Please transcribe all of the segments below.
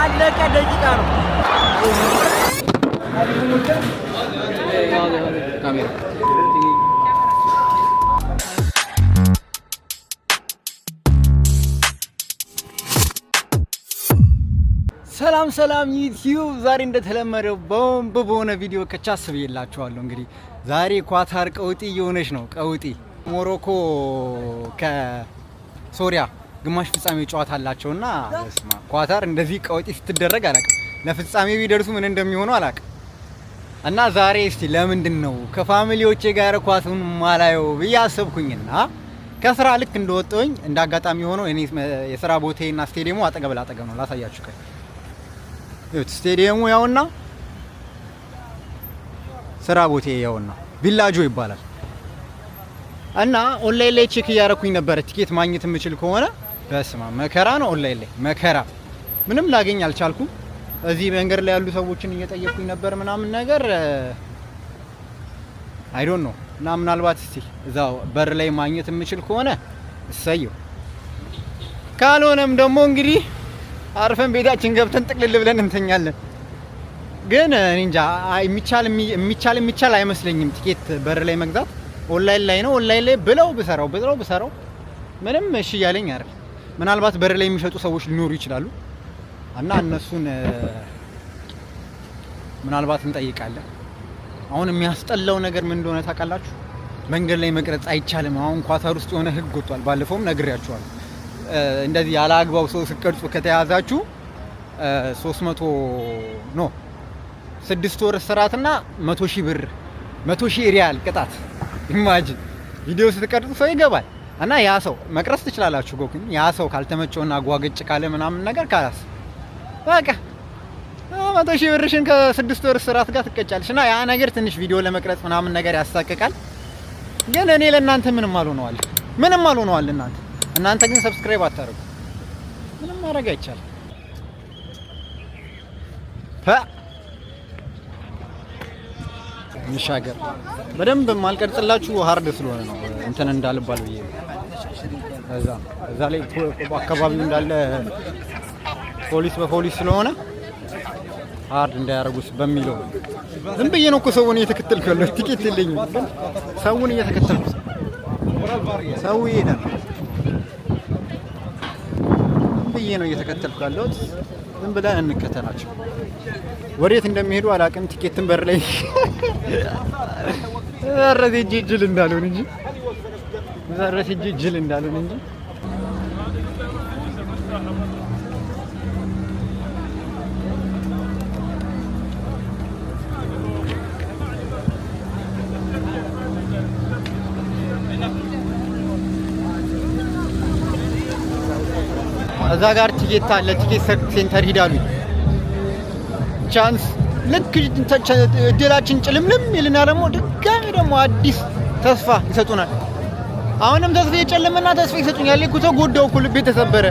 ያለቀ ደቂቃ ነው። ካሜራ ሰላም ዩቲዩብ ዛሬ እንደተለመደው ቦምብ በሆነ ቪዲዮ ከቻስ ብዬላችኋለሁ። እንግዲህ ዛሬ ኳታር ቀውጢ እየሆነች ነው። ቀውጢ ሞሮኮ ከሶሪያ ግማሽ ፍጻሜ ጨዋታ አላቸውና ኳታር እንደዚህ ቀውጢ ስትደረግ አላውቅም። ለፍጻሜ ቢደርሱ ምን እንደሚሆኑ አላውቅም። እና ዛሬ እስቲ ለምንድን ነው ከፋሚሊዎቼ ጋር ኳሱን ማላየው ብዬ አሰብኩኝና ከስራ ልክ እንደወጣሁኝ እንዳጋጣሚ ሆኖ እኔ የስራ ቦታዬና ስቴዲየሙ አጠገብ ላጠገብ ነው። ላሳያችሁ ከ ስቴዲየሙ ያውና ስራ ቦታዬ ያውና ቪላጆ ይባላል። እና ኦንላይን ላይ ቼክ እያደረኩኝ ነበር ቲኬት ማግኘት የምችል ከሆነ። በስማ መከራ ነው። ኦንላይን ላይ መከራ ምንም ላገኝ አልቻልኩም። እዚህ መንገድ ላይ ያሉ ሰዎችን እየጠየቅኩኝ ነበር ምናምን ነገር አይ ዶንት ኖ። እና ምናልባት እስቲ እዛው በር ላይ ማግኘት የምችል ከሆነ እሰየው፣ ካልሆነም ደግሞ እንግዲህ አርፈን ቤታችን ገብተን ጥቅልል ብለን እንተኛለን። ግን እኔ እንጃ የሚቻል አይመስለኝም ቲኬት በር ላይ መግዛት። ኦንላይን ላይ ነው። ኦንላይን ላይ ብለው ብሰራው ምንም እሺ እያለኝ አይደል። ምናልባት በር ላይ የሚሸጡ ሰዎች ሊኖሩ ይችላሉ እና እነሱን ምናልባት እንጠይቃለን። አሁን የሚያስጠላው ነገር ምን እንደሆነ ታውቃላችሁ? መንገድ ላይ መቅረጽ አይቻልም። አሁን ኳታር ውስጥ የሆነ ህግ ወጥቷል። ባለፈውም ነግሬያችኋለሁ። እንደዚህ ያለ አግባብ ሰው ስቀርጹ ከተያዛችሁ 6 ወር እስራትና 100,000 ብር 100,000 ሪያል ቅጣት። ኢማጂን ቪዲዮ ስትቀርጹ ሰው ይገባል እና ያ ሰው መቅረጽ ትችላላችሁ። ግን ያ ሰው ካልተመቸውና ጓገጭ ካለ ምናምን ነገር ካላስ በቃ 100,000 ብርሽን ከ6 ወር እስራት ጋር ትቀጫለሽ። እና ያ ነገር ትንሽ ቪዲዮ ለመቅረጽ ምናምን ነገር ያሳቅቃል። ግን እኔ ለእናንተ ምንም አልሆነዋል እናንተ ግን ሰብስክራይብ አታረጉ። ምንም ማድረግ አይቻልም። እንሻገር። በደንብ ማልቀርጽላችሁ ሃርድ ስለሆነ ነው እንትን እንዳልባል ብዬ እዛ ላይ አካባቢው እንዳለ ፖሊስ ስለሆነ ሃርድ እንዳያረጉስ በሚለው ዝም ብዬ ነው እኮ ሰውን እየተከተልኩ ያለው። ቲኬት የለኝም ግን ሰውን እየተከተልኩ ሰው ይሄዳል ብዬ ነው እየተከተልኩ ያለሁት። ዝም ብለን እንከተላቸው። ወዴት እንደሚሄዱ አላውቅም። ቲኬትን በር ላይ ዘረሴ ጅል እንዳልሆን እንጂ እዛ ጋር ቲኬት አለ። ቲኬት ሴንተር ሂዳሉ። ቻንስ ልክ እድላችን ጭልምልም ይልና ደግሞ ድጋሚ ደግሞ አዲስ ተስፋ ይሰጡናል። አሁንም ተስፋ የጨለመና ተስፋ ይሰጡኛል። እኮ ተጎዳው እኮ ልቤ ተሰበረ።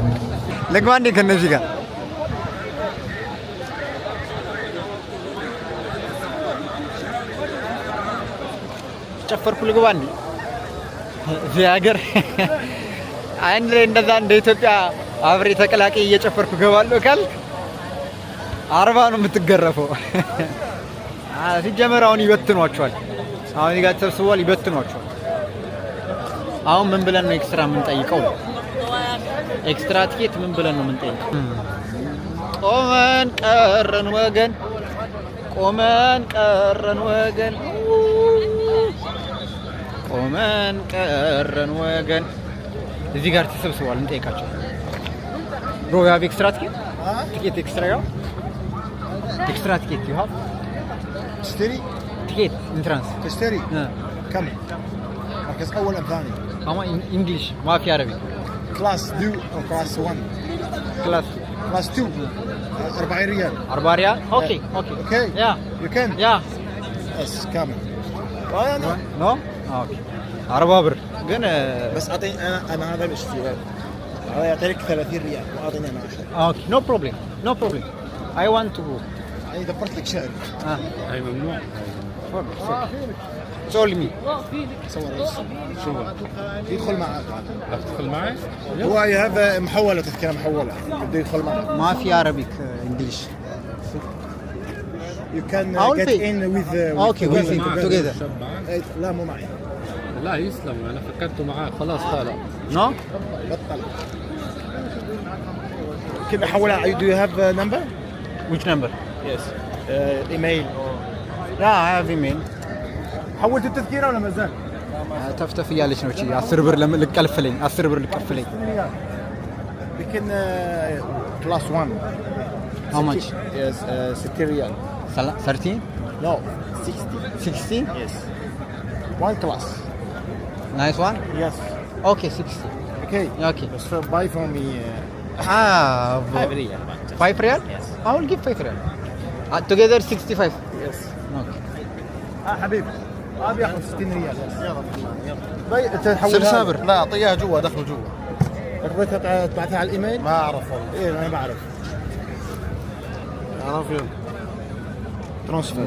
ልግባ እንዴ ከነዚህ ጋር ጨፈርኩ። ልግባ እንዴ እዚህ ሀገር አንድ ላይ እንደዛ እንደ ኢትዮጵያ አብሬ ተቀላቀይ እየጨፈርኩ ገባለሁ ካልክ 40 ነው የምትገረፈው። ሲጀመር አሁን ይበትኗቸዋል። አሁን ይጋ ተሰብስቧል፣ ይበትኗቸዋል። አሁን ምን ብለን ነው ኤክስትራ የምንጠይቀው? ኤክስትራ ቲኬት ምን ብለን ነው የምንጠይቀው? ቆመን ቀረን ወገን እዚህ ጋር ተሰብስቧል። እንጠይቃቸው። Bro, you have extra ticket? Ticket extra, yeah? Extra ticket you have? تشتري؟ Ticket entrance. تشتري؟ كم؟ مركز أول أم ثاني؟ أما English ما في عربي. Class 2 أو Class 1؟ Class 2 4 ريال. 4 ريال؟ Okay. Yeah. You can? Yeah. Yes, كامل. No? Okay. 4 بر. بس أعطيني أنا هذا بشتري. هذا يعطيك 30 ريال وأعطيني أنا 10. Okay, no problem. I want to go. أنا دبرت لك شهر. هاي ممنوع. Tell me. صور شو يدخل معك. تدخل معي؟ هو يهذا محولة تذكرة محولة بده يدخل معك. ما في عربي English. You can I'll get pay. in with Okay, with him together. لا مو معي. لا يسلم انا فكرته معاه خلاص طالع. No? بطل. كيف احولها؟ Do you have a number? Which number? Yes. Email. Yeah, I have email. حولت التذكيره ولا ما زال؟ ተፍተፍ እያለች ነው እቺ 10 ብር ልቀልፍልኝ 10 ብር ልቀልፍልኝ We can plus one. How much? Yes, 60 riyal. 13 No, 60. 60 Yes. One class. nice one Yes. okay 60 Okay. okay So buy for me. 5 riyal. 5 real Yes. I will give 5 real together 65 Yes. okay حبيبي. ابي اخذ 60 ريال. يلا. تحولها. سبسابر. لا اعطيها جوا دخل جوا. رغبتها تبعتها على الايميل؟ ما اعرف والله. ايه انا بعرف. اعرف يلا. ترانسفير.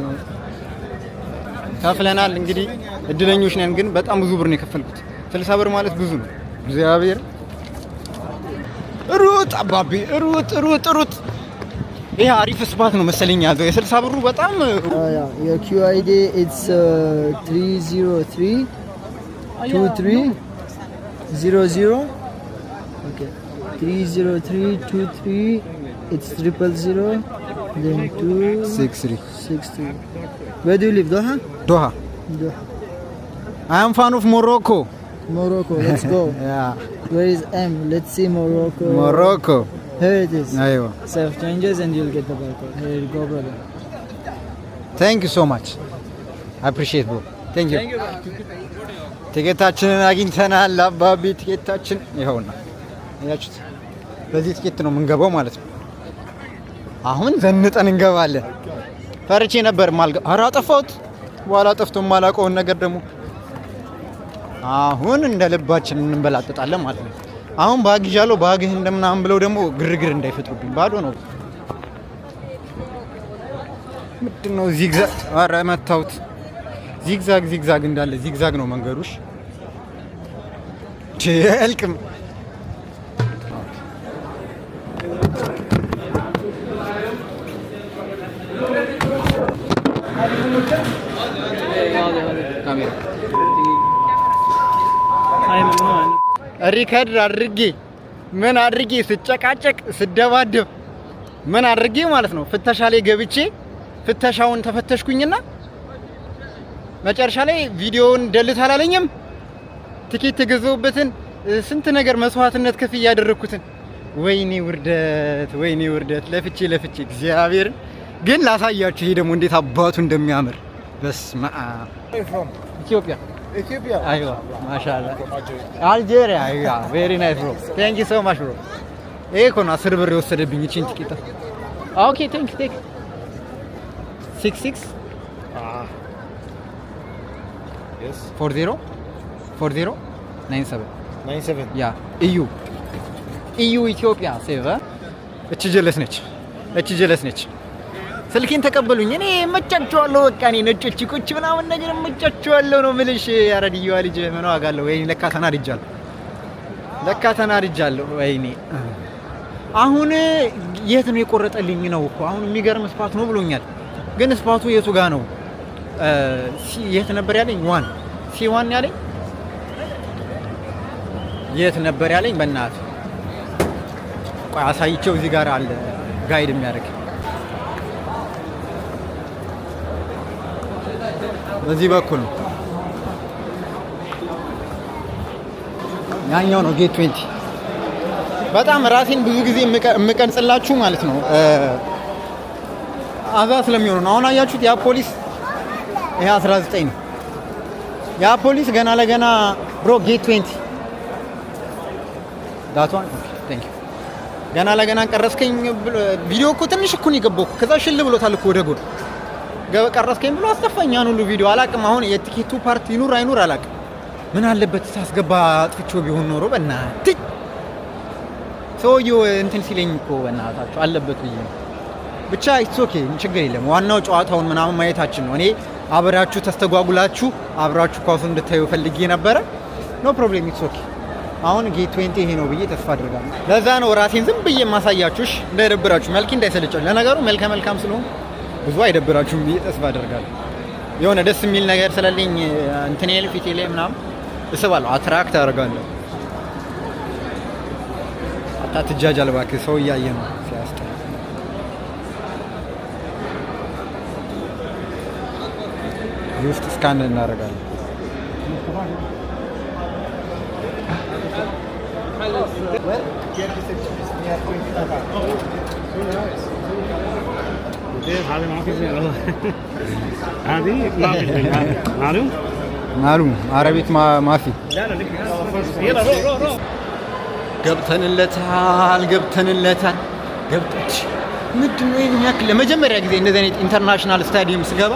ከፍለናል እንግዲህ እድለኞች ነን ግን በጣም ብዙ ብር ነው የከፈልኩት 60 ብር ማለት ብዙ ነው እግዚአብሔር ሩጥ አባቢ ሩጥ ይሄ አሪፍ ስፓት ነው መሰለኝ ያዘው የ60 ብሩ በጣም Your QID it's 303 2300. Okay. 30323 it's 000 then 263. 63 Where do you live? Doha? Doha Doha. I am fan of Morocco Morocco. Let's go. yeah Where is M? Let's see Morocco. Morocco Here it is. አይዋ Self changes and you'll get the barcode. Here you go, brother. thank you so much I appreciate bro thank you ቲኬታችንን አግኝተናል አባቢ ቲኬታችን ይኸውና ያያችሁት በዚህ ቲኬት ነው የምንገባው ማለት ነው አሁን ዘንጠን እንገባለን ፈርቼ ነበር ኧረ አጠፋሁት በኋላ ጠፍቶ የማላውቀውን ነገር ደግሞ አሁን እንደ ልባችን እንበላጠጣለን ማለት ነው አሁን ባግ ይዣለሁ ባግህ እንደምናምን ብለው ደግሞ ግርግር እንዳይፈጥሩብኝ ባዶ ነው ምንድነው ዚግዛግ ኧረ መታውት ዚግዛግ እንዳለ ዚግዛግ ነው መንገዱሽ ቸልቅም ካሜራ ሪከርድ አድርጌ ምን አድርጌ ስጨቃጨቅ ስደባደብ ምን አድርጌ ማለት ነው ፍተሻ ላይ ገብቼ ፍተሻውን ተፈተሽኩኝና መጨረሻ ላይ ቪዲዮውን ደልት አላለኝም ቲኬት ተገዘውበትን ስንት ነገር መስዋዕትነት ከፍ ያደረኩትን ወይኔ ውርደት ለፍቼ እግዚአብሔር ግን ላሳያችሁ ይሄ ደግሞ እንዴት አባቱ እንደሚያምር በስመ አብ ኢትዮጵያ አይዋ ማሻአላ አልጄሪያ አይዋ ቬሪ ናይስ ብሮ ቴንክ ዩ ሶ ማች ብሮ ይሄ እኮ ነው 10 ብር የወሰደብኝ እቺን ቲኬት ኦኬ ቴንክ 66 Yes. 40 97 97. ያ EU ኢትዮጵያ ሴቭ እቺ ጀለስ ነች ስልኬን ተቀበሉኝ እኔ መጫቸዋለሁ በቃ እኔ ነጮች ቁጭ ምናምን ነገር መጫቸዋለሁ ነው ምልሽ ያረዲዋ ልጅ ምን ዋጋ አለው ወይኔ ለካ ተናድጃለሁ ወይኔ አሁን የት ነው የቆረጠልኝ ነው እኮ አሁን የሚገርም ስፓት ነው ብሎኛል ግን ስፓቱ የቱ ጋር ነው የት ነበር ያለኝ C1 ያለኝ የት ነበር ያለኝ በእናትህ ቆይ አሳይቼው እዚህ ጋር አለ ጋይድ የሚያደርግ በዚህ በኩል ነው ያኛው ነው ጌት 20 በጣም ራሴን ብዙ ጊዜ የምቀርጽላችሁ ማለት ነው አዛ ስለሚሆን ነው አሁን አያችሁት ያ ፖሊስ ይሄ 19 ነው ያ ፖሊስ ገና ለገና ብሮ ጌት 20 ዳቷን ቴንክ ዩ ገና ለገና ቀረስከኝ ቪዲዮ እኮ ትንሽ እኮ ነው የገባው ከዛ ሽል ብሎታል እኮ ወደ ጎን ቀረስከኝ ብሎ አስተፋኛን ሁሉ ቪዲዮ አላቅም አሁን የቲኬቱ ፓርት ይኑር አይኑር አላቅም ምን አለበት ሳስገባ አጥፍቼው ቢሆን ኖሮ በእናትህ ሰውዬው እንትን ሲለኝ እኮ በእናታችሁ አለበት ብዬ ብቻ ኢትስ ኦኬ ችግር የለም ዋናው ጨዋታውን ምናምን ማየታችን ነው እኔ አብራችሁ ተስተጓጉላችሁ አብራችሁ ኳሱን እንድታዩ ፈልጌ ነበር ኖ ፕሮብሌም ኢትስ ኦኬ አሁን ጌት 20 ይሄ ነው ብዬ ተስፋ አድርጋለሁ። ለዛ ነው ራሴን ዝም ብዬ ማሳያችሁሽ እንዳይደብራችሁ፣ መልክ እንዳይሰለቻችሁ። ለነገሩ መልከ መልካም ስለሆነ ብዙ አይደብራችሁም ብዬ ተስፋ አድርጋለሁ። የሆነ ደስ የሚል ነገር ስለልኝ እንትን ያለ ፊቴ ላይ ምናምን እስባለሁ፣ አትራክት አደርጋለሁ። አታትጃጃል እባክህ፣ ሰው እያየ ነው ሲያስጠላ። እዚህ ውስጥ ስካን እናደርጋለን። معلوم عربية ما في ገብተንለታል ገብተች ምንድን ነው የሚያክል ለመጀመሪያ ጊዜ እንደዚህ አይነት ኢንተርናሽናል ስታዲየም ስገባ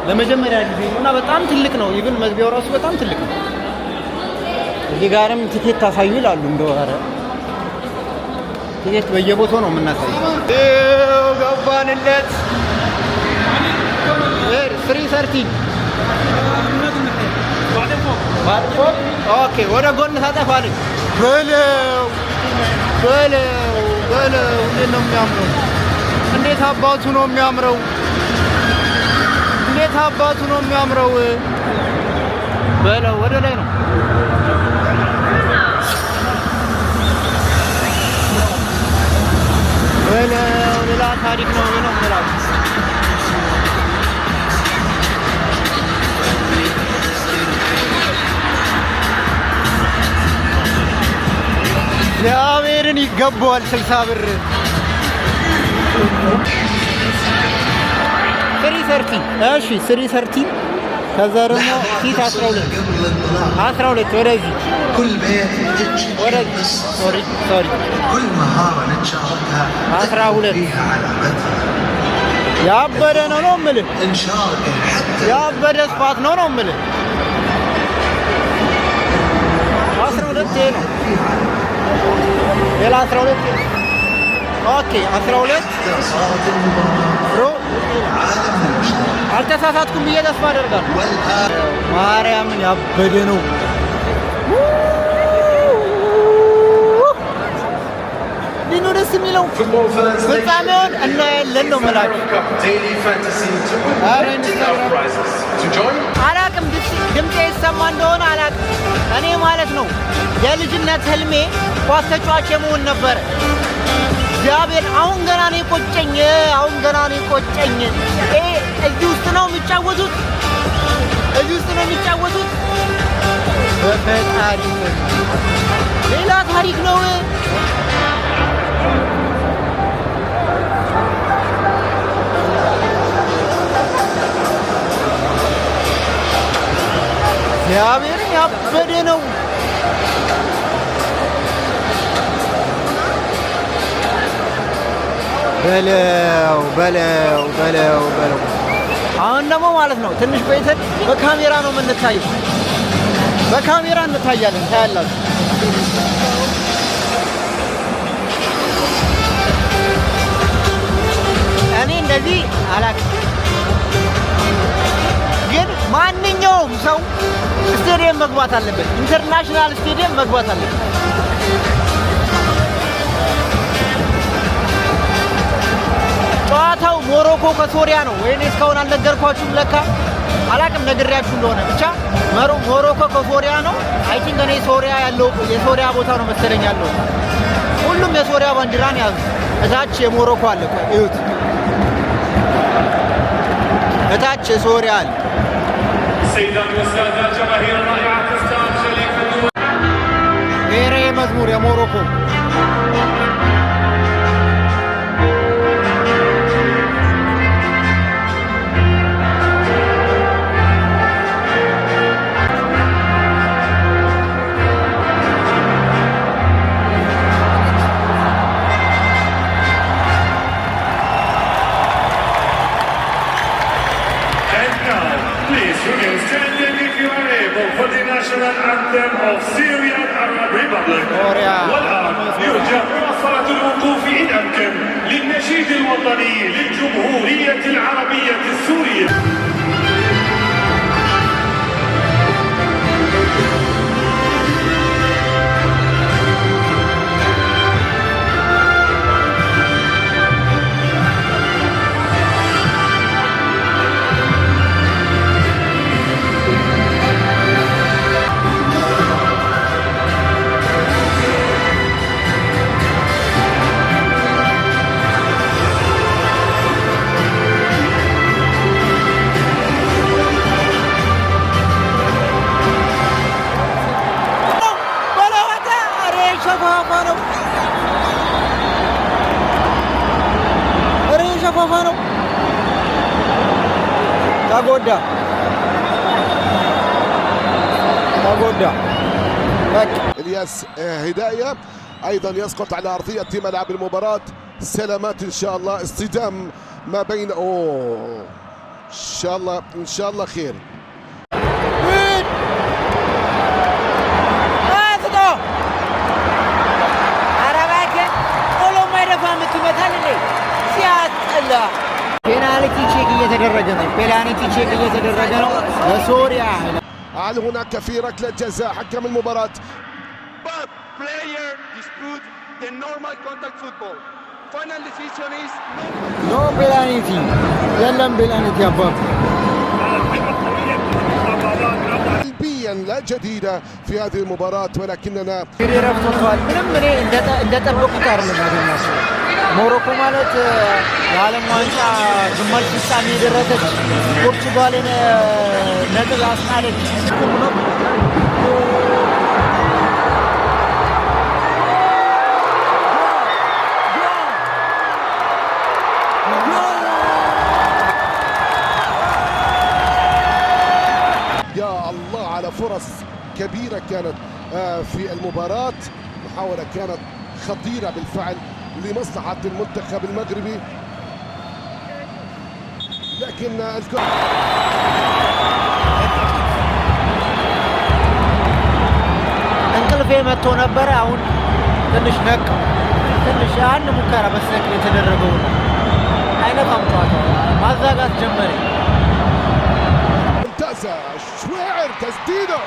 ለመጀመሪያ ጊዜ ነውና በጣም ትልቅ ነው። ኢቭን መግቢያው ራሱ በጣም ትልቅ ነው። እዚህ ጋርም ቲኬት ታሳዩ ይላሉ። እንደው ኧረ ቲኬት በየቦታው ነው የምናሳየው። ገባንለት 313 ኦኬ። ወደ ጎን ታጠፋለች። በለው እንዴት ነው የሚያምረው! እንዴት አባቱ ነው የሚያምረው! በለው ወደ ላይ ነው። በለው ሌላ ታሪክ ነው የምላችሁ። እግዚአብሔርን ይገባዋል። 60 ብር 330 እሺ 330 ከዛ ደግሞ ፊት 12 ወደዚህ ሶሪ 12 ያበደ ነው የምልህ። ያበደ ስፋት ነው የምልህ። 12 ነው ሌላ 12 ኦኬ 12 ብሮ አልተሳሳትኩም ብዬ ተስፋ አደርጋለሁ። ማርያምን ያበደ ነው። ዲኑ ደስ የሚለው ፍጻሜውን እናያለን ነው የምላችሁ። አላቅም ድምጤ ይሰማ እንደሆነ አላቅም። እኔ ማለት ነው የልጅነት ህልሜ ኳስ ተጫዋች የመሆን ነበረ። እግዚአብሔር አሁን ገና ነው የቆጨኝ። እዚህ ውስጥ ነው የሚጫወቱት። በፈጣሪ ሌላ ታሪክ ነው። እግዚአብሔር ያበደ ነው። በለው አሁን ደግሞ ማለት ነው ትንሽ ቆይተን በካሜራ ነው የምንታየው። በካሜራ እንታያለን። ታያላችሁ። እኔ እንደዚህ አላውቅም፣ ግን ማንኛውም ሰው ስቴዲየም መግባት አለበት። ኢንተርናሽናል ስቴዲየም መግባት አለበት። ጨዋታው ሞሮኮ ከሶሪያ ነው። ወይኔ እስካሁን አልነገርኳችሁም። ለካ አላቅም፣ ነግሬያችሁ እንደሆነ ብቻ ሞሮኮ ከሶሪያ ነው። አይ ቲንክ እኔ ሶሪያ ያለው የሶሪያ ቦታ ነው መሰለኝ ያለው። ሁሉም የሶሪያ ባንዲራን ያዙ። እታች የሞሮኮ አለ። ቆይ እዩት፣ እታች የሶሪያ አለ። ብሔራዊ መዝሙር የሞሮኮ anthem of Syrian Arab Republic. والآن يرجى مواصلة الوقوف إن أمكن للنشيد الوطني للجمهورية العربية السورية. እየገፋፋ ነው። ተጎዳ الياس هداية أيضا يسقط على أرضية ملعب المباراة. سلامات إن شاء الله، اصطدام ما بين إن شاء الله خير. ፔናልቲ ቼክ እየተደረገ ነው ለሶሪያ። هل هناك في ركلة جزاء؟ حكم المباراة. But player dispute the normal contact football. Final decision is ኖ ፔናልቲ የለም ፔናልቲ አባብ سلبيا لا جديدة في هذه المباراة ولكننا ረፍቷል። ምንም እኔ እንደጠበቁት አይደለም ያገኛቸው። ሞሮኮ ማለት የዓለም ዋንጫ ግማሽ ፍጻሜ የደረሰች ፖርቹጋልን ነጥብ አስጣለች። يا الله على فرص كبيرة كانت في المباراة. محاولة كانت خطيرة بالفعل لمصلحة المنتخب المغربي، لكن الكرة እንቅልፌ መጥቶ ነበረ። አሁን ትንሽ ነቃ። ትንሽ አንድ ሙከራ በስተቀር የተደረገው አይነፋም። ጨዋታው ማዛጋት ጀመረ። ممتازة شويعر تسديدة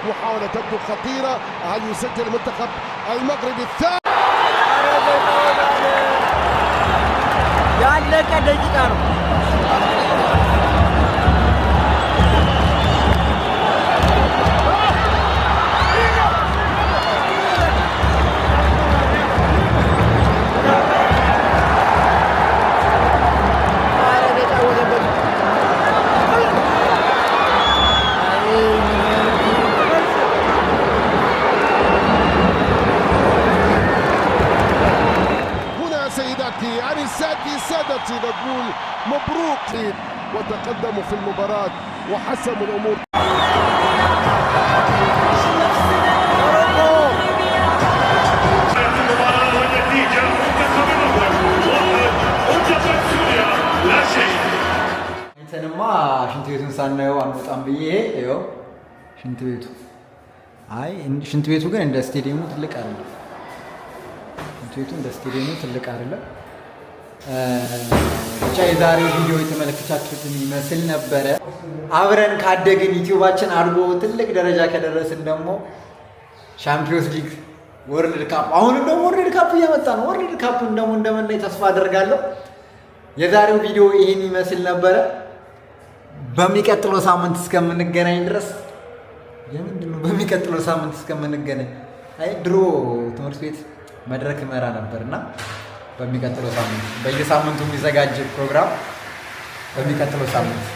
محاولة تبدو خطيرة. هل يسجل المنتخب المغربي الثاني؟ ያለቀ ደቂቃ ነው። سادتي نقول مبروك وتقدموا في المباراة وحسموا الأمور. እንተንማ ሽንት ቤቱን ሳናየው አንወጣም ብዬ ይኸው ሽንት ቤቱ። አይ ሽንት ቤቱ ግን እንደ ስቴዲየሙ ትልቅ አይደለም። ሽንት ቤቱ እንደ ስቴዲየሙ ትልቅ አይደለም። ብቻ የዛሬው ቪዲዮ የተመለከታችሁትን ይመስል ነበረ። አብረን ካደግን ዩቲዩባችን አድጎ ትልቅ ደረጃ ከደረስን ደግሞ ሻምፒዮንስ ሊግ፣ ወርልድ ካፕ፣ አሁንም ደግሞ ወርልድ ካፕ እየመጣ ነው። ወርልድ ካፕን ደግሞ እንደምናይ ተስፋ አደርጋለሁ። የዛሬው ቪዲዮ ይህን ይመስል ነበረ። በሚቀጥለው ሳምንት እስከምንገናኝ ድረስ የምንድነው በሚቀጥለው ሳምንት እስከምንገናኝ አይ ድሮ ትምህርት ቤት መድረክ መራ ነበርና በሚቀጥለው ሳምንት በየሳምንቱ የሚዘጋጅ ፕሮግራም በሚቀጥለው ሳምንት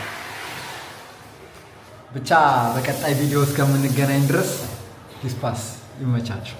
ብቻ በቀጣይ ቪዲዮ እስከምንገናኝ ድረስ ዲስፓስ ይመቻችሁ።